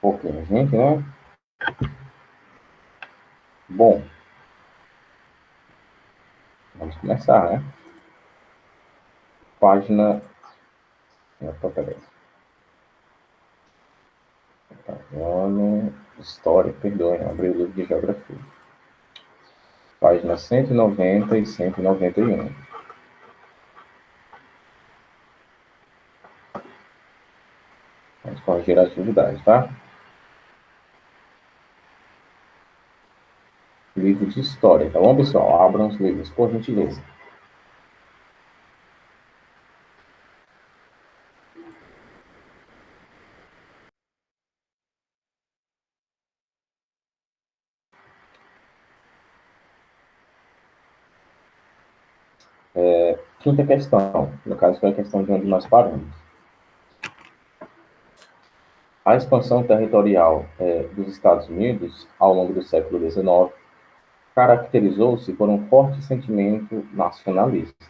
pouquinho, gente, né? Bom, vamos começar, né? Página. Opa, peraí. Tá, ano, história, perdoe, abri o livro de geografia. Página 190 e 191. Vamos corrigir a atividade, tá? Livro de história, tá bom, pessoal? Abram os livros, por gentileza. Quinta questão, no caso foi a questão de onde nós paramos. A expansão territorial dos Estados Unidos, ao longo do século XIX, caracterizou-se por um forte sentimento nacionalista.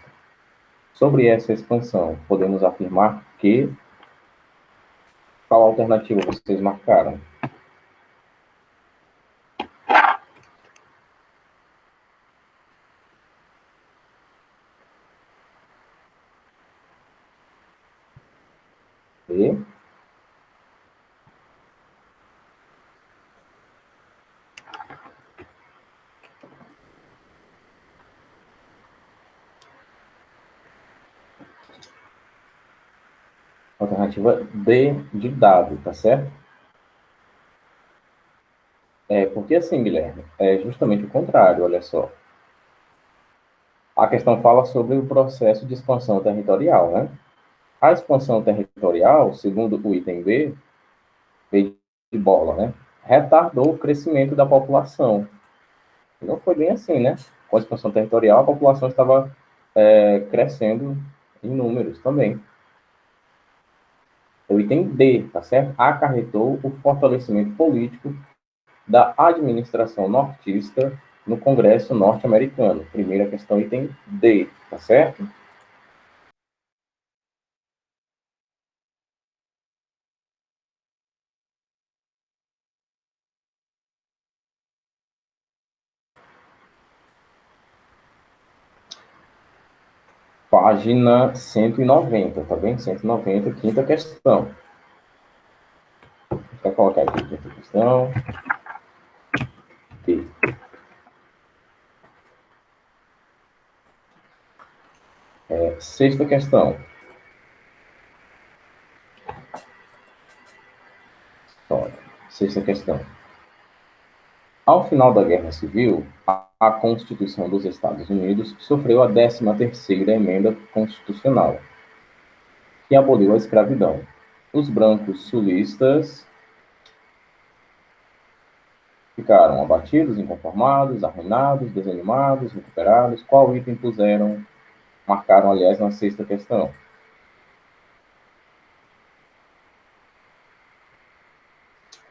Sobre essa expansão, podemos afirmar que... Qual alternativa vocês marcaram? E? Alternativa D de dado, tá certo? Porque assim, Guilherme, é justamente o contrário, olha só. A questão fala sobre o processo de expansão territorial, né? A expansão territorial, segundo o item B, B de bola, né? Retardou o crescimento da população. Não foi bem assim, né? Com a expansão territorial, a população estava crescendo em números também. O item D, tá certo? Acarretou o fortalecimento político da administração nortista no Congresso norte-americano. Primeira questão, item D, tá certo? Página 190, tá bem? 190, quinta questão. Vou colocar aqui a quinta questão. D. Sexta questão. Olha, sexta questão. Ao final da Guerra Civil, a Constituição dos Estados Unidos sofreu a 13ª emenda constitucional, que aboliu a escravidão. Os brancos sulistas ficaram abatidos, inconformados, arruinados, desanimados, recuperados. Qual item puseram, marcaram, aliás, na sexta questão?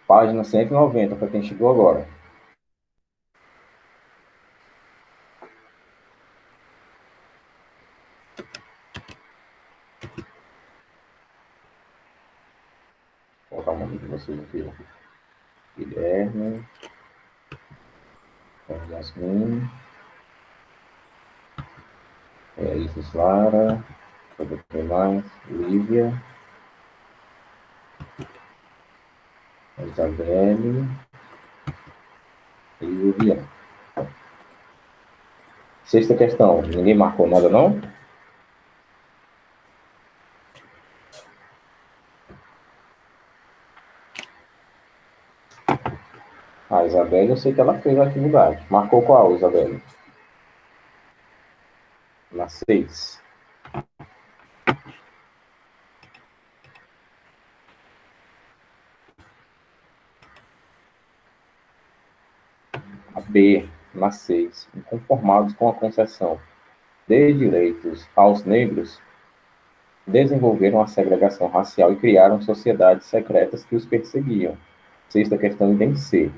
Página 190, para quem chegou agora. Vou colocar o nome de vocês aqui. Guilherme, Yasmin, Isis Lara, quem mais? Lívia, Isabelle e Viviane. Sexta questão, ninguém marcou nada, não? A Isabelle, eu sei que ela fez a atividade. Marcou qual, Isabelle? Na 6. A B, na 6. Inconformados com a concessão de direitos aos negros, desenvolveram a segregação racial e criaram sociedades secretas que os perseguiam. Sexta questão, item C.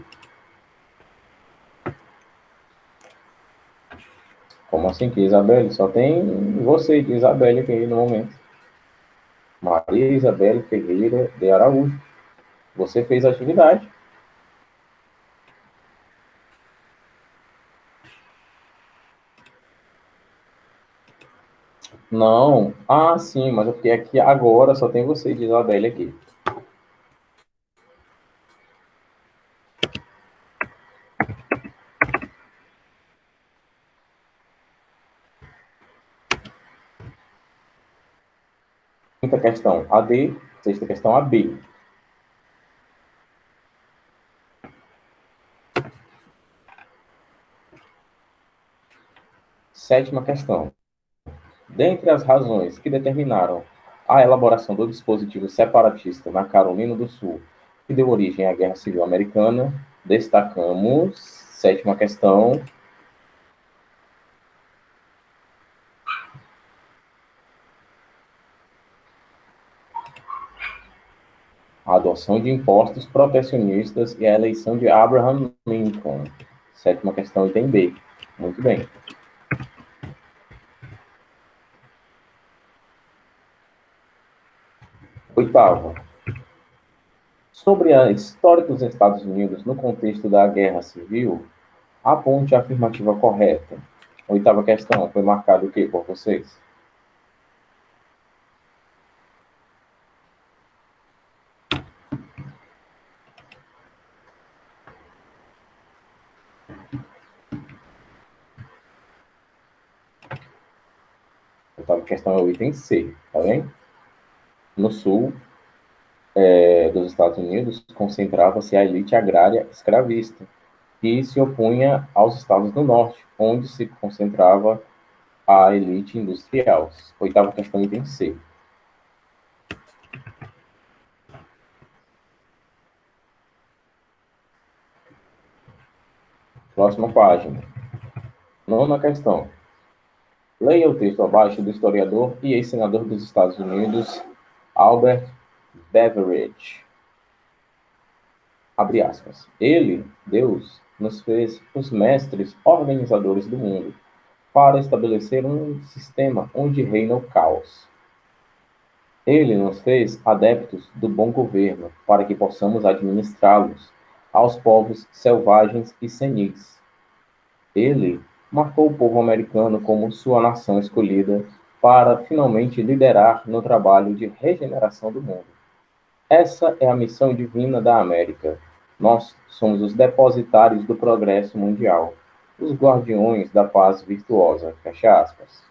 Como assim que Isabelle? Só tem você de Isabelle aqui no momento. Maria Isabelle Ferreira de Araújo. Você fez a atividade. Não. Ah, sim, mas eu fiquei aqui agora, só tem você e Isabelle aqui. Quinta questão, AD. Sexta questão, AB. Sétima questão. Dentre as razões que determinaram a elaboração do dispositivo separatista na Carolina do Sul, que deu origem à Guerra Civil Americana, destacamos, sétima questão, a adoção de impostos protecionistas e a eleição de Abraham Lincoln. Sétima questão, item B. Muito bem. Oitava. Sobre a história dos Estados Unidos no contexto da Guerra Civil, aponte a afirmativa correta. Oitava questão, foi marcado o quê por vocês? Oitava questão é o item C, tá bem? No sul dos Estados Unidos, concentrava-se a elite agrária escravista, que se opunha aos estados do norte, onde se concentrava a elite industrial. Oitava questão, item C. Próxima página. Nona questão. Leia o texto abaixo do historiador e ex-senador dos Estados Unidos, Albert Beveridge. Abre aspas. Ele, Deus, nos fez os mestres organizadores do mundo, para estabelecer um sistema onde reina o caos. Ele nos fez adeptos do bom governo, para que possamos administrá-los aos povos selvagens e senis. Ele marcou o povo americano como sua nação escolhida para finalmente liderar no trabalho de regeneração do mundo. Essa é a missão divina da América. Nós somos os depositários do progresso mundial, os guardiões da paz virtuosa. Fecha aspas.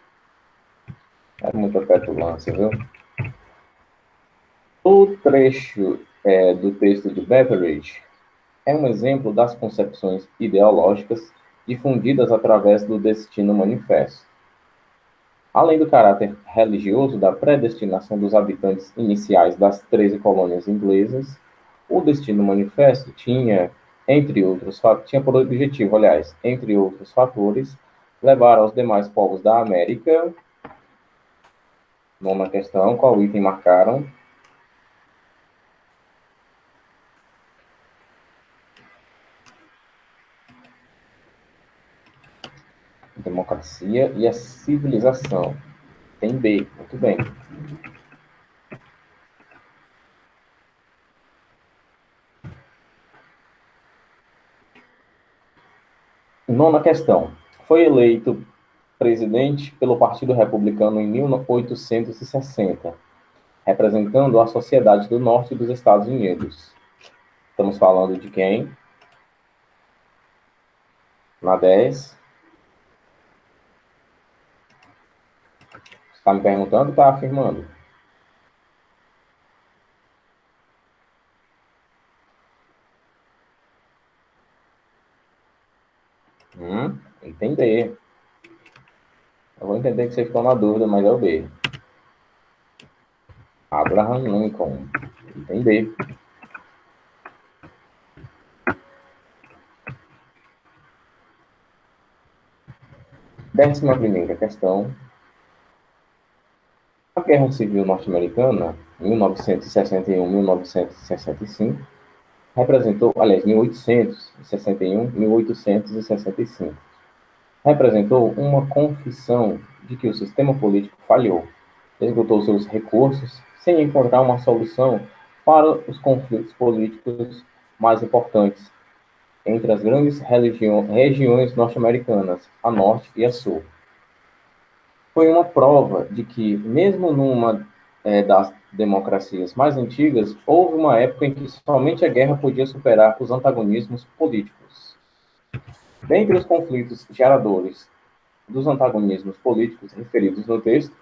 É muita petulância, viu? O trecho do texto de Beveridge é um exemplo das concepções ideológicas difundidas através do Destino Manifesto. Além do caráter religioso da predestinação dos habitantes iniciais das 13 colônias inglesas, o Destino Manifesto tinha por objetivo, aliás, entre outros fatores, levar aos demais povos da América. Nona questão, qual item marcaram? Democracia e a civilização. Tem B, muito bem. Nona questão. Foi eleito presidente pelo Partido Republicano em 1860, representando a sociedade do norte dos Estados Unidos. Estamos falando de quem? Na 10. Está me perguntando ou está afirmando? Entender. Eu vou entender que você ficou na dúvida, mas é o B. Abraham Lincoln. Entender. Décima primeira questão. A Guerra Civil Norte-Americana, 1961-1965, representou, aliás, 1861-1865, representou uma confissão de que o sistema político falhou, esgotou seus recursos sem encontrar uma solução para os conflitos políticos mais importantes entre as grandes regiões norte-americanas, a norte e a sul. Foi uma prova de que, mesmo numa das democracias mais antigas, houve uma época em que somente a guerra podia superar os antagonismos políticos. Dentre os conflitos geradores dos antagonismos políticos referidos no texto,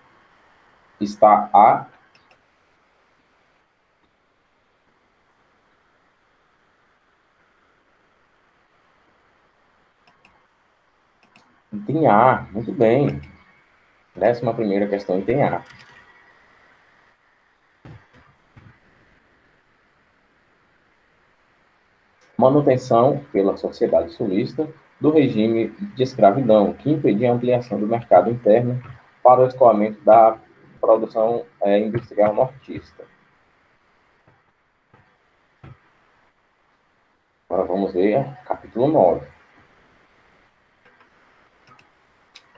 está a item A, muito bem. 11ª questão, item A. Manutenção pela sociedade sulista do regime de escravidão, que impedia a ampliação do mercado interno para o escoamento da produção industrial nortista. Agora vamos ver capítulo 9.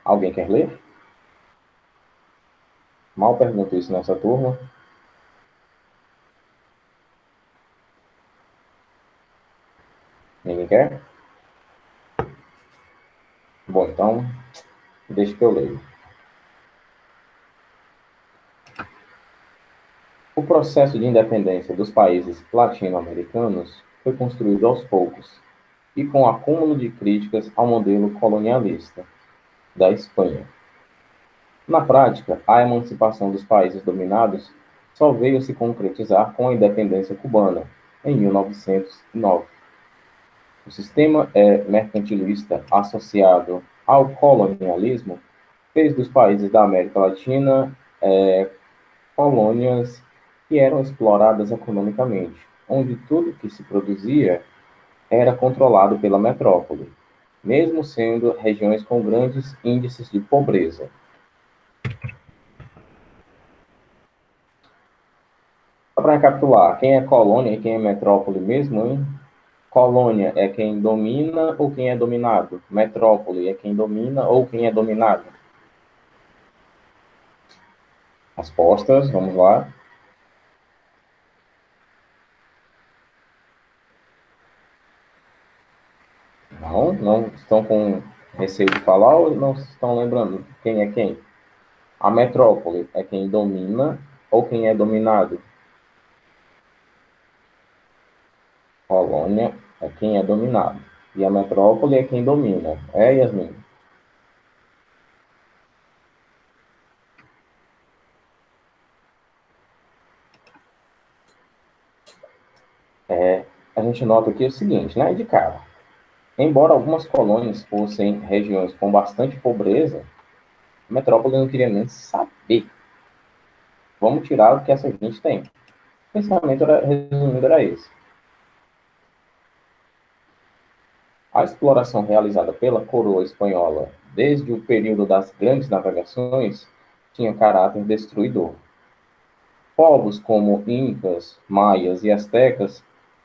Alguém quer ler? Mal pergunto isso nessa turma. Ninguém quer? Bom, então, deixa que eu leio. O processo de independência dos países latino-americanos foi construído aos poucos e com acúmulo de críticas ao modelo colonialista da Espanha. Na prática, a emancipação dos países dominados só veio se concretizar com a independência cubana, em 1909. O sistema mercantilista associado ao colonialismo fez dos países da América Latina colônias que eram exploradas economicamente, onde tudo que se produzia era controlado pela metrópole, mesmo sendo regiões com grandes índices de pobreza. Para recapitular, quem é colônia e quem é metrópole mesmo, hein? Colônia é quem domina ou quem é dominado. Metrópole é quem domina ou quem é dominado. Respostas, vamos lá. Não estão com receio de falar ou não estão lembrando quem é quem? A metrópole é quem domina ou quem é dominado. Colônia é quem é dominado. E a metrópole é quem domina. É, Yasmin? A gente nota aqui o seguinte, né? De cara. Embora algumas colônias fossem regiões com bastante pobreza, a metrópole não queria nem saber. Vamos tirar o que essa gente tem. O pensamento resumido era esse. A exploração realizada pela coroa espanhola desde o período das grandes navegações tinha caráter destruidor. Povos como incas, maias e astecas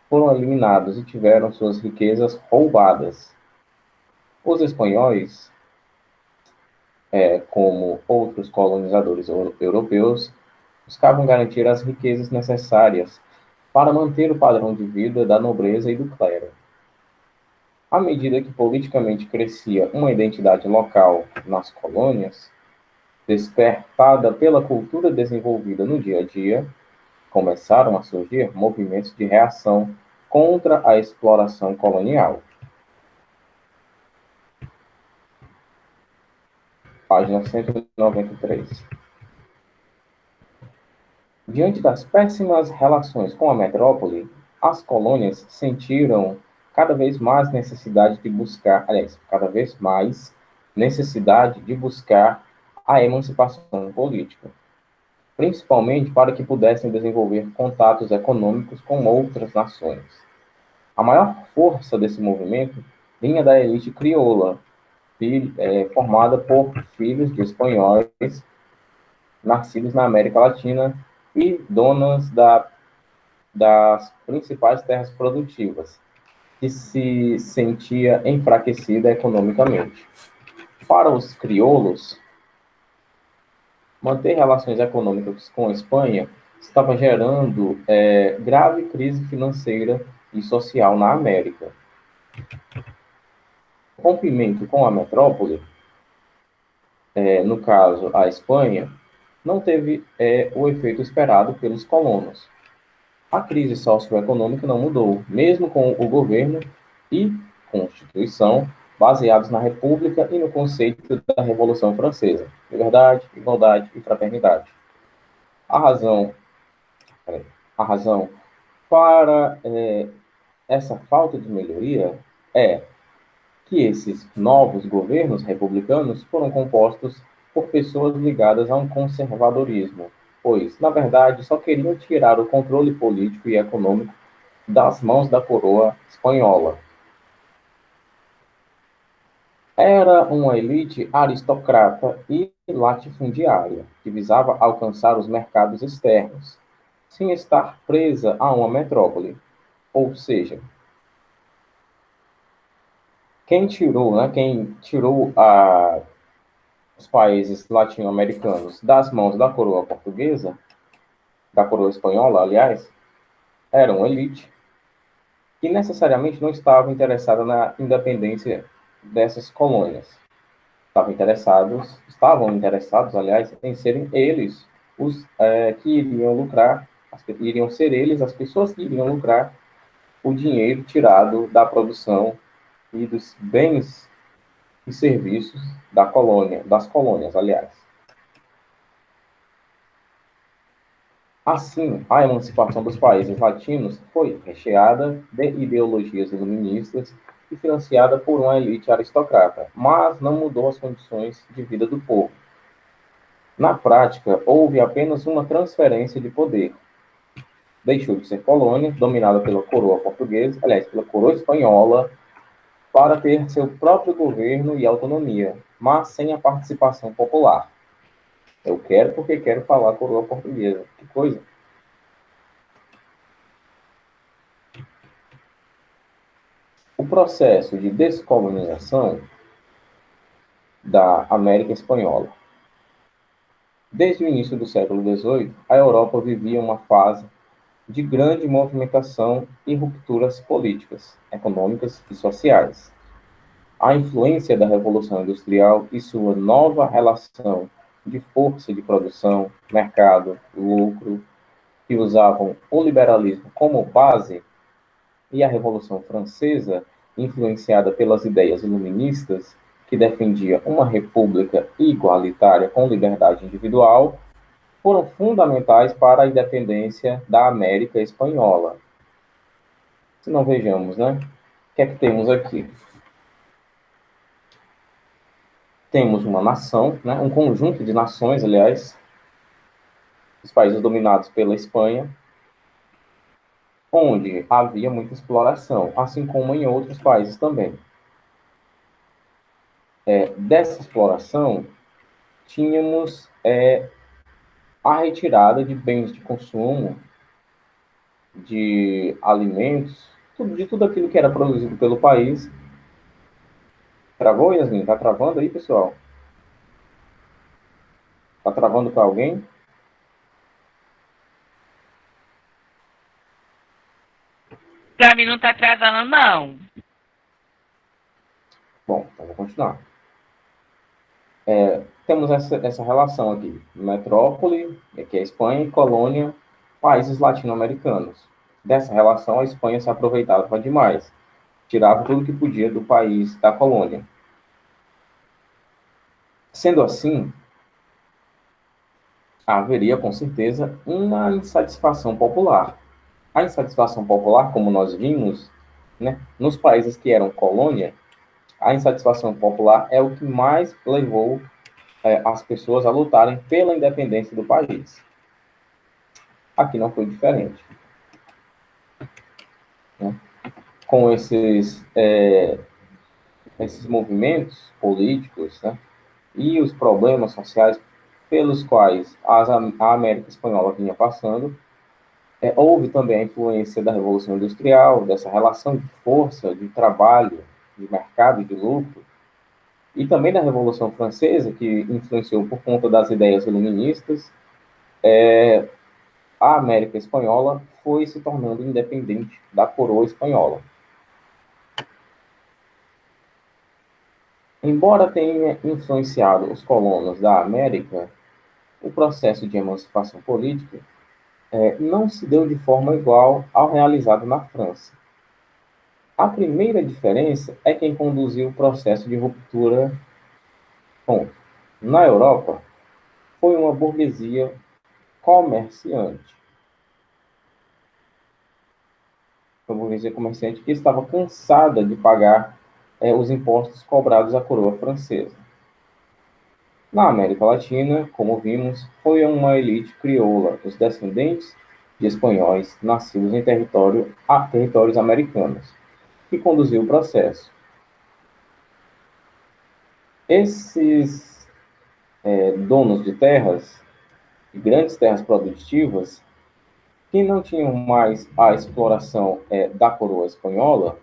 foram eliminados e tiveram suas riquezas roubadas. Os espanhóis, como outros colonizadores europeus, buscavam garantir as riquezas necessárias para manter o padrão de vida da nobreza e do clero. À medida que politicamente crescia uma identidade local nas colônias, despertada pela cultura desenvolvida no dia a dia, começaram a surgir movimentos de reação contra a exploração colonial. Página 193. Diante das péssimas relações com a metrópole, as colônias sentiram cada vez mais necessidade de buscar, cada vez mais necessidade de buscar a emancipação política, principalmente para que pudessem desenvolver contatos econômicos com outras nações. A maior força desse movimento vinha da elite crioula, formada por filhos de espanhóis nascidos na América Latina e donas das principais terras produtivas, que se sentia enfraquecida economicamente. Para os crioulos, manter relações econômicas com a Espanha estava gerando grave crise financeira e social na América. O rompimento com a metrópole, no caso a Espanha, não teve o efeito esperado pelos colonos. A crise socioeconômica não mudou, mesmo com o governo e Constituição baseados na República e no conceito da Revolução Francesa: liberdade, igualdade e fraternidade. A razão, a razão para essa falta de melhoria é que esses novos governos republicanos foram compostos por pessoas ligadas a um conservadorismo, pois, na verdade, só queriam tirar o controle político e econômico das mãos da coroa espanhola. Era uma elite aristocrata e latifundiária, que visava alcançar os mercados externos, sem estar presa a uma metrópole. Ou seja, quem tirou os países latino-americanos das mãos da coroa portuguesa, da coroa espanhola, aliás, era uma elite que necessariamente não estava interessada na independência dessas colônias. Estavam interessados, aliás, em serem eles os que iriam lucrar, iriam ser eles as pessoas que iriam lucrar o dinheiro tirado da produção e dos bens e serviços das colônias, aliás. Assim, a emancipação dos países latinos foi recheada de ideologias iluministas e financiada por uma elite aristocrata, mas não mudou as condições de vida do povo. Na prática, houve apenas uma transferência de poder. Deixou de ser colônia, dominada pela coroa portuguesa, aliás, pela coroa espanhola, para ter seu próprio governo e autonomia, mas sem a participação popular. Eu quero porque quero falar coroa portuguesa. Que coisa. O processo de descolonização da América Espanhola. Desde o início do século XVIII, a Europa vivia uma fase de grande movimentação e rupturas políticas, econômicas e sociais. A influência da Revolução Industrial e sua nova relação de força de produção, mercado, lucro, que usavam o liberalismo como base, e a Revolução Francesa, influenciada pelas ideias iluministas, que defendia uma república igualitária com liberdade individual, foram fundamentais para a independência da América Espanhola. Se não vejamos, né? O que é que temos aqui? Temos uma nação, né? Um conjunto de nações, aliás, os países dominados pela Espanha, onde havia muita exploração, assim como em outros países também. Dessa exploração, tínhamos a retirada de bens de consumo, de alimentos, de tudo aquilo que era produzido pelo país. Travou, Yasmin? Tá travando aí, pessoal? Tá travando para alguém? Pra mim não tá travando, não. Bom, então vou continuar. Temos essa relação aqui: metrópole, que é a Espanha, e colônia, países latino-americanos. Dessa relação, a Espanha se aproveitava demais, tirava tudo que podia do país, da colônia. Sendo assim, haveria com certeza uma insatisfação popular. A insatisfação popular, como nós vimos, né, nos países que eram colônia, a insatisfação popular é o que mais levou as pessoas a lutarem pela independência do país. Aqui não foi diferente. Né? Com esses movimentos políticos, né, e os problemas sociais pelos quais a América Espanhola vinha passando, houve também a influência da Revolução Industrial, dessa relação de força, de trabalho, de mercado e de lucro, e também da Revolução Francesa, que influenciou por conta das ideias iluministas, a América Espanhola foi se tornando independente da coroa espanhola. Embora tenha influenciado os colonos da América, o processo de emancipação política não se deu de forma igual ao realizado na França. A primeira diferença é quem conduziu o processo de ruptura. Bom, na Europa, foi uma burguesia comerciante. Uma burguesia comerciante que estava cansada de pagar os impostos cobrados à coroa francesa. Na América Latina, como vimos, foi uma elite crioula, os descendentes de espanhóis nascidos em territórios americanos, que conduziu o processo. Esses donos de terras, de grandes terras produtivas, que não tinham mais a exploração da coroa espanhola,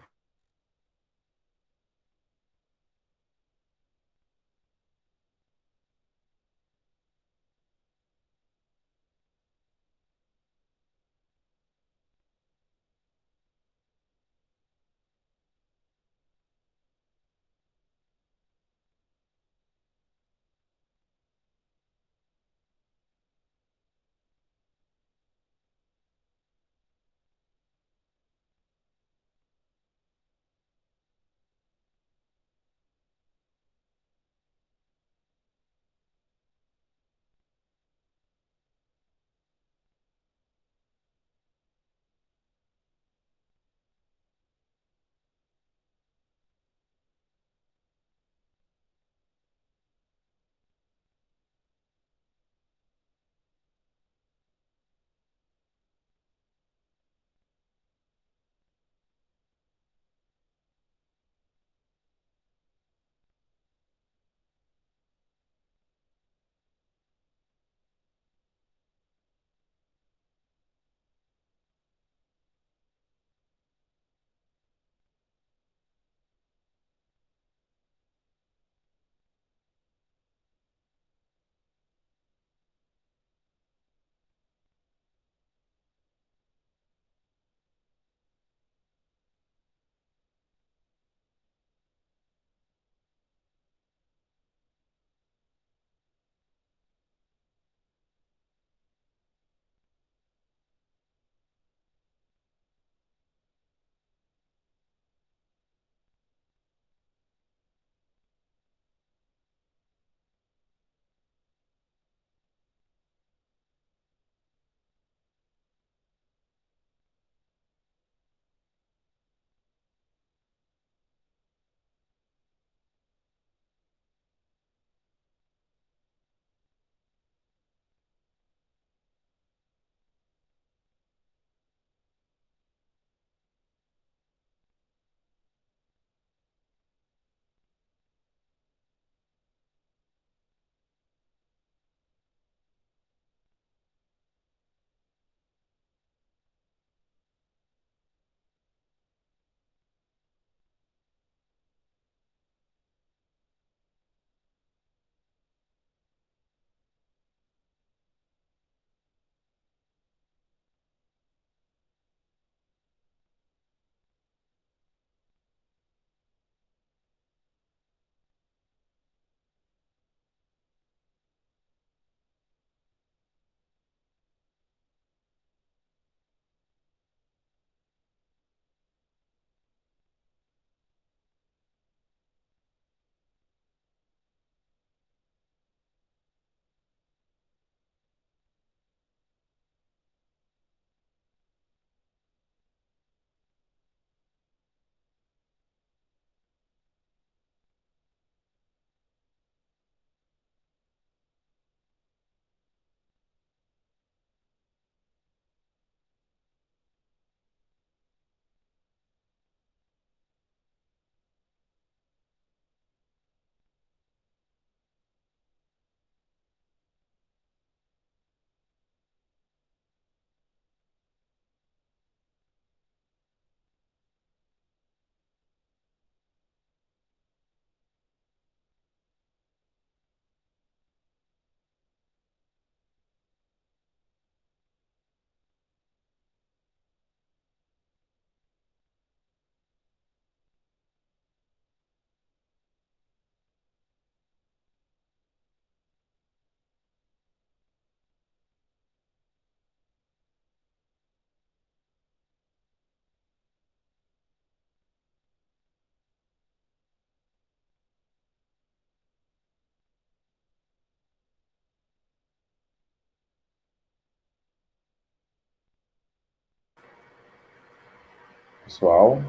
Pessoal,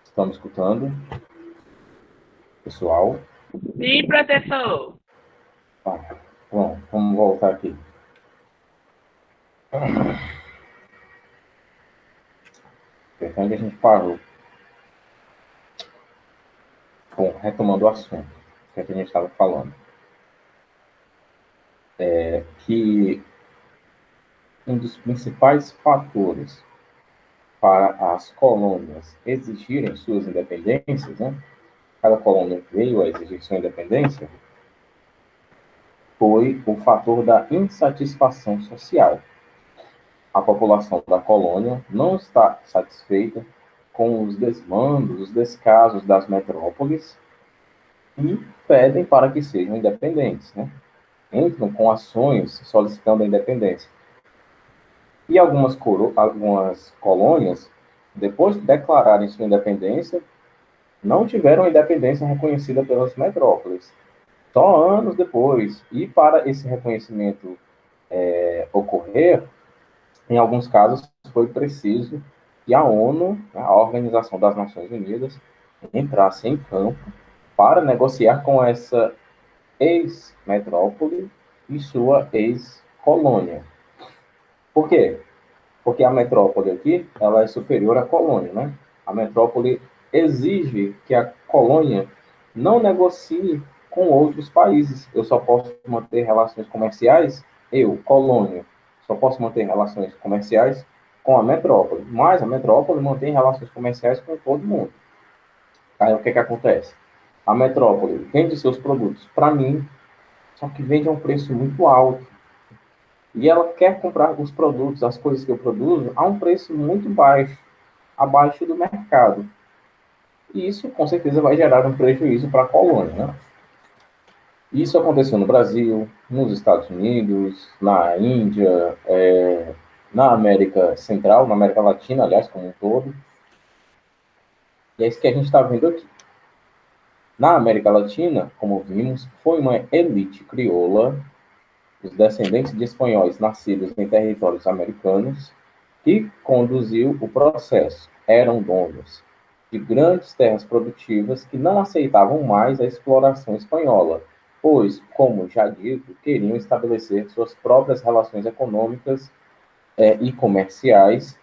estão me escutando? Pessoal? Sim, professor. Bom, vamos voltar aqui. Então, onde a gente parou? Bom, retomando o assunto que a gente estava falando. Que um dos principais fatores para as colônias exigirem suas independências, né? Cada colônia veio a exigir sua independência, foi o fator da insatisfação social. A população da colônia não está satisfeita com os desmandos, os descasos das metrópoles e pedem para que sejam independentes, né? Entram com ações solicitando a independência. E algumas colônias, depois de declararem sua independência, não tiveram a independência reconhecida pelas metrópoles. Só anos depois. E para esse reconhecimento ocorrer, em alguns casos foi preciso que a ONU, a Organização das Nações Unidas, entrasse em campo para negociar com essa ex-metrópole e sua ex-colônia. Por quê? Porque a metrópole aqui, ela é superior à colônia, né? A metrópole exige que a colônia não negocie com outros países. Eu só posso manter relações comerciais, eu, colônia, só posso manter relações comerciais com a metrópole. Mas a metrópole mantém relações comerciais com todo mundo. Aí o que que acontece? A metrópole vende seus produtos para mim, só que vende a um preço muito alto. E ela quer comprar os produtos, as coisas que eu produzo, a um preço muito baixo, abaixo do mercado. E isso, com certeza, vai gerar um prejuízo para a colônia, né? Isso aconteceu no Brasil, nos Estados Unidos, na Índia, na América Central, na América Latina, aliás, como um todo. E é isso que a gente está vendo aqui. Na América Latina, como vimos, foi uma elite crioula, os descendentes de espanhóis nascidos em territórios americanos, que conduziu o processo. Eram donos de grandes terras produtivas que não aceitavam mais a exploração espanhola, pois, como já dito, queriam estabelecer suas próprias relações econômicas e comerciais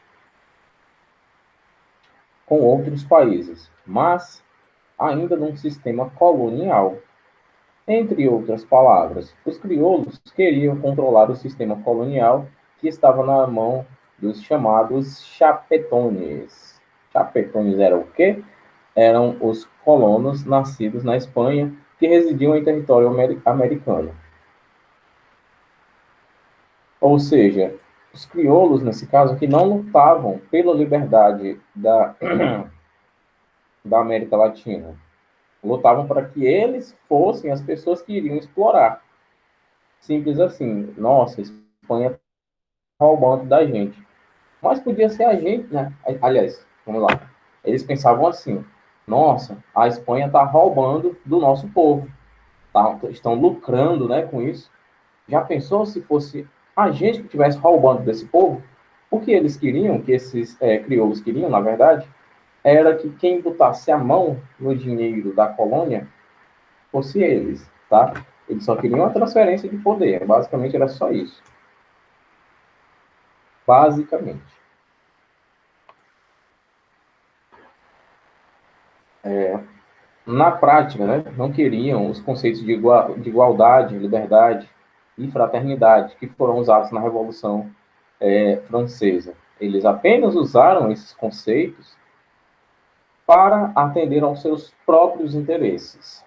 com outros países, mas ainda num sistema colonial. Entre outras palavras, os crioulos queriam controlar o sistema colonial que estava na mão dos chamados chapetones. Chapetones eram o quê? Eram os colonos nascidos na Espanha que residiam em território americano. Ou seja, os crioulos, nesse caso, que não lutavam pela liberdade da América Latina, lutavam para que eles fossem as pessoas que iriam explorar. Simples assim. Nossa, a Espanha está roubando da gente. Mas podia ser a gente, né? Aliás, vamos lá. Eles pensavam assim: nossa, a Espanha está roubando do nosso povo. Estão lucrando, né, com isso. Já pensou se fosse a gente que estivesse roubando desse povo? O que eles queriam, que esses crioulos queriam, na verdade, era que quem botasse a mão no dinheiro da colônia fosse eles, tá? Eles só queriam a transferência de poder. Basicamente era só isso. Basicamente. Na prática, né, não queriam os conceitos de igualdade, liberdade e fraternidade que foram usados na Revolução Francesa. Eles apenas usaram esses conceitos para atender aos seus próprios interesses.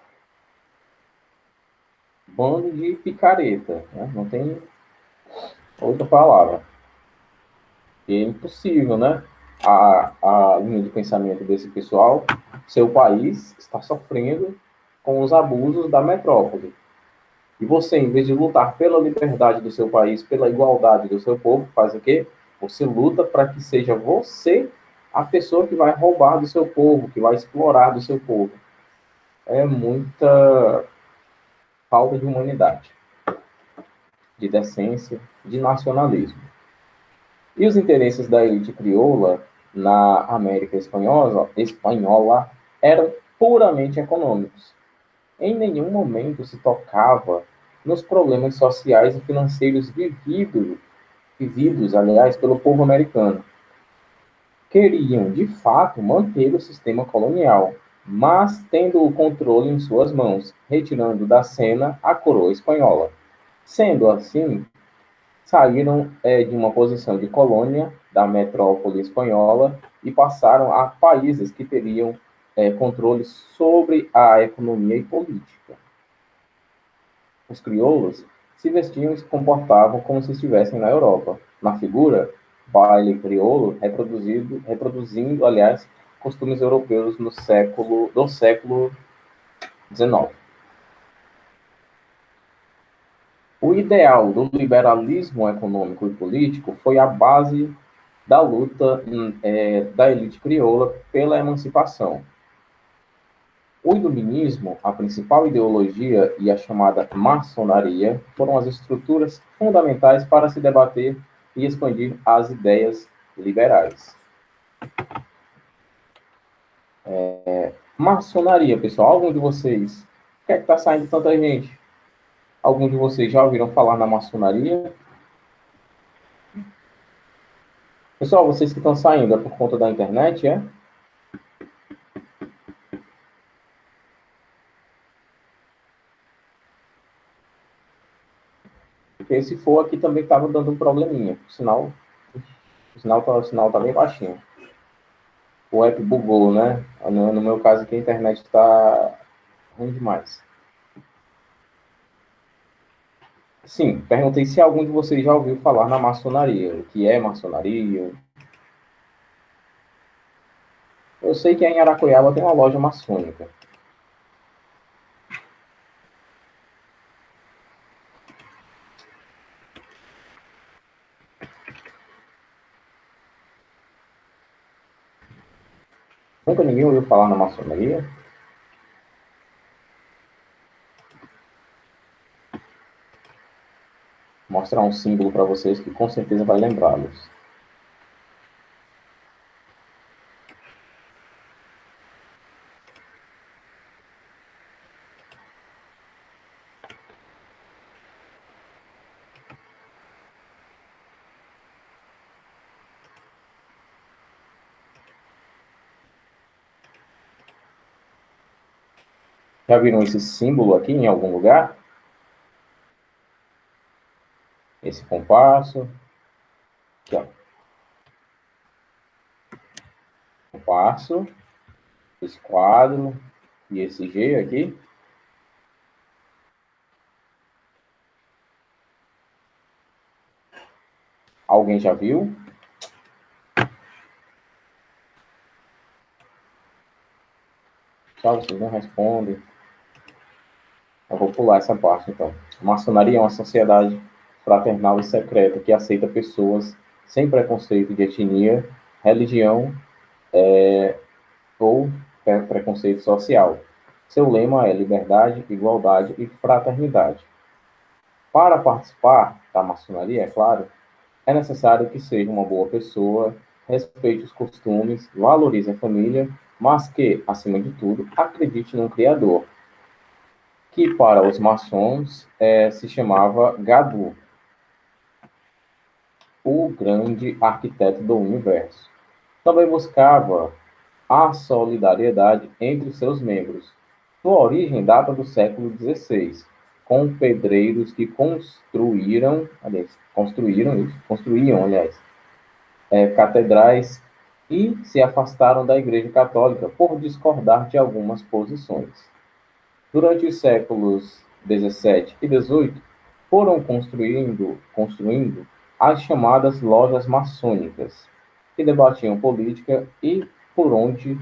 Bando de picareta, né? Não tem outra palavra. E é impossível, né? A linha de pensamento desse pessoal, seu país está sofrendo com os abusos da metrópole. E você, em vez de lutar pela liberdade do seu país, pela igualdade do seu povo, faz o quê? Você luta para que seja você a pessoa que vai roubar do seu povo, que vai explorar do seu povo. É muita falta de humanidade. de decência, de nacionalismo. E os interesses da elite crioula na América espanhola eram puramente econômicos. Em nenhum momento se tocava nos problemas sociais e financeiros vividos, aliás, pelo povo americano. Queriam, de fato, manter o sistema colonial, mas tendo o controle em suas mãos, retirando da cena a coroa espanhola. Sendo assim, saíram de uma posição de colônia da metrópole espanhola e passaram a países que teriam controle sobre a economia e política. Os crioulos se vestiam e se comportavam como se estivessem na Europa. Na figura, baile crioulo reproduzindo, aliás, costumes europeus do século XIX. O ideal do liberalismo econômico e político foi a base da luta da elite crioula pela emancipação. O iluminismo, a principal ideologia e a chamada maçonaria foram as estruturas fundamentais para se debater e expandir as ideias liberais. Maçonaria, pessoal, algum de vocês? Por que é que está saindo tanta gente? Algum de vocês já ouviram falar na maçonaria? Pessoal, vocês que estão saindo é por conta da internet, é? Porque se for aqui também estava dando um probleminha. O sinal tá bem baixinho. O app bugou, né? No meu caso aqui a internet está ruim demais. Sim, perguntei se algum de vocês já ouviu falar na maçonaria. O que é maçonaria? Eu sei que em Aracoiaba tem uma loja maçônica. Nunca ninguém ouviu falar na maçonaria? Vou mostrar um símbolo para vocês que com certeza vai lembrá-los. Já viram esse símbolo aqui em algum lugar? Esse compasso. Aqui, ó. Compasso. Esse quadro. E esse G aqui. Alguém já viu? Só vocês não respondem. Eu vou pular essa parte, então. A maçonaria é uma sociedade fraternal e secreta que aceita pessoas sem preconceito de etnia, religião ou preconceito social. Seu lema é liberdade, igualdade e fraternidade. Para participar da maçonaria, é claro, é necessário que seja uma boa pessoa, respeite os costumes, valorize a família, mas que, acima de tudo, acredite no Criador, que para os maçons se chamava Gadu, o grande arquiteto do universo. Também buscava a solidariedade entre seus membros. Sua origem data do século XVI, com pedreiros que construíam catedrais e se afastaram da Igreja Católica por discordar de algumas posições. Durante os séculos XVII e XVIII, foram construindo as chamadas lojas maçônicas, que debatiam política e por onde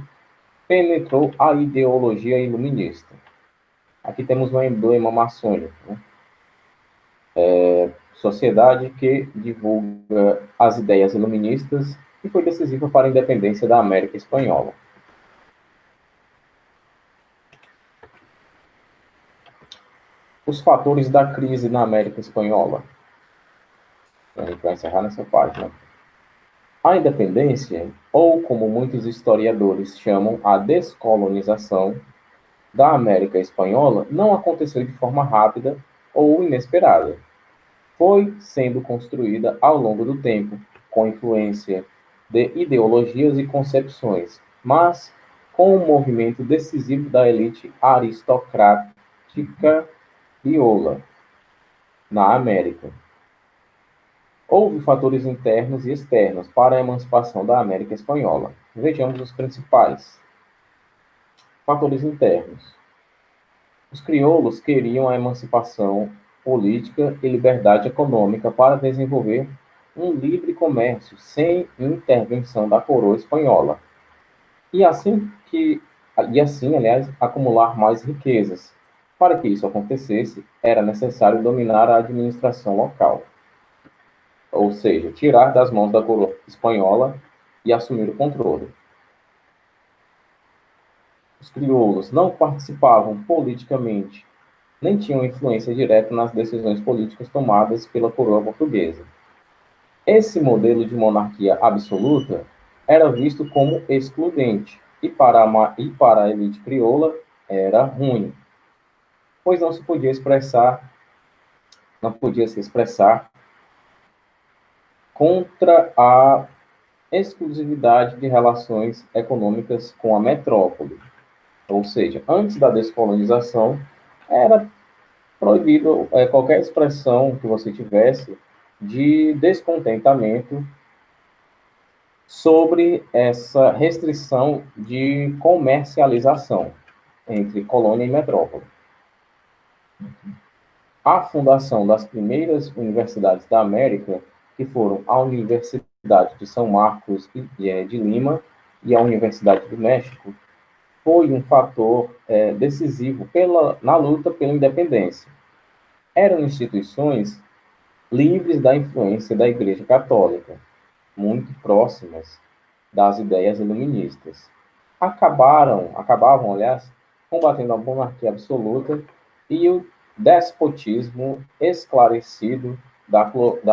penetrou a ideologia iluminista. Aqui temos um emblema maçônico, né? Sociedade que divulga as ideias iluministas e foi decisiva para a independência da América Espanhola. Os fatores da crise na América Espanhola. A gente vai encerrar nessa página. A independência, ou como muitos historiadores chamam, a descolonização da América Espanhola, não aconteceu de forma rápida ou inesperada. Foi sendo construída ao longo do tempo, com influência de ideologias e concepções, mas com um movimento decisivo da elite aristocrática crioula na América. Houve fatores internos e externos para a emancipação da América Espanhola. Vejamos os principais. Fatores internos. Os crioulos queriam a emancipação política e liberdade econômica para desenvolver um livre comércio sem intervenção da coroa espanhola. E assim, aliás, acumular mais riquezas. Para que isso acontecesse, era necessário dominar a administração local, ou seja, tirar das mãos da coroa espanhola e assumir o controle. Os crioulos não participavam politicamente, nem tinham influência direta nas decisões políticas tomadas pela coroa portuguesa. Esse modelo de monarquia absoluta era visto como excludente e para a elite crioula era ruim, pois não podia se expressar contra a exclusividade de relações econômicas com a metrópole. Ou seja, antes da descolonização, era proibido qualquer expressão que você tivesse de descontentamento sobre essa restrição de comercialização entre colônia e metrópole. A fundação das primeiras universidades da América, que foram a Universidade de São Marcos de Lima e a Universidade do México, foi um fator decisivo na luta pela independência. Eram instituições livres da influência da Igreja Católica, muito próximas das ideias iluministas. Acabavam, aliás, combatendo a monarquia absoluta e o despotismo esclarecido da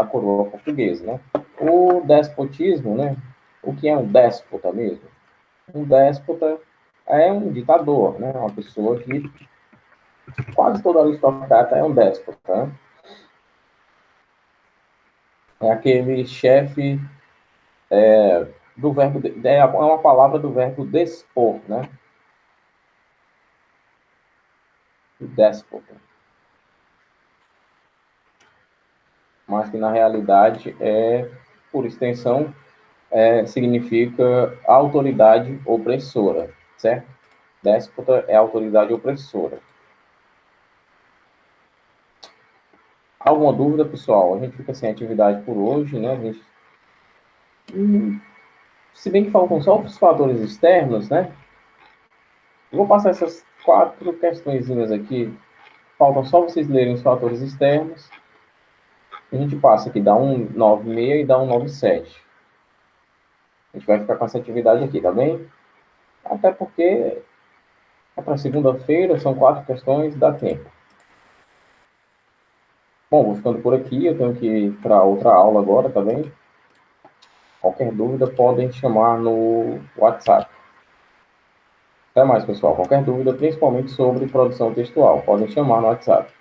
coroa portuguesa, né? O despotismo, né? O que é um déspota mesmo? Um déspota é um ditador, né? Uma pessoa que quase todo aristocrata é um déspota, né? É aquele chefe do verbo, é uma palavra do verbo despor, né? Déspota. Mas que na realidade por extensão, significa autoridade opressora, certo? Déspota é autoridade opressora. Alguma dúvida, pessoal? A gente fica sem atividade por hoje, né? Se bem que faltam só os fatores externos, né? Eu vou passar essas 4 questõezinhas aqui. Faltam só vocês lerem os fatores externos. A gente passa aqui, dá um 9,6 e dá um 9,7. A gente vai ficar com essa atividade aqui, tá bem? Até porque é para segunda-feira, são 4 questões, dá tempo. Bom, vou ficando por aqui, eu tenho que ir para outra aula agora, tá bem? Qualquer dúvida, podem chamar no WhatsApp. Até mais, pessoal. Qualquer dúvida, principalmente sobre produção textual, podem chamar no WhatsApp.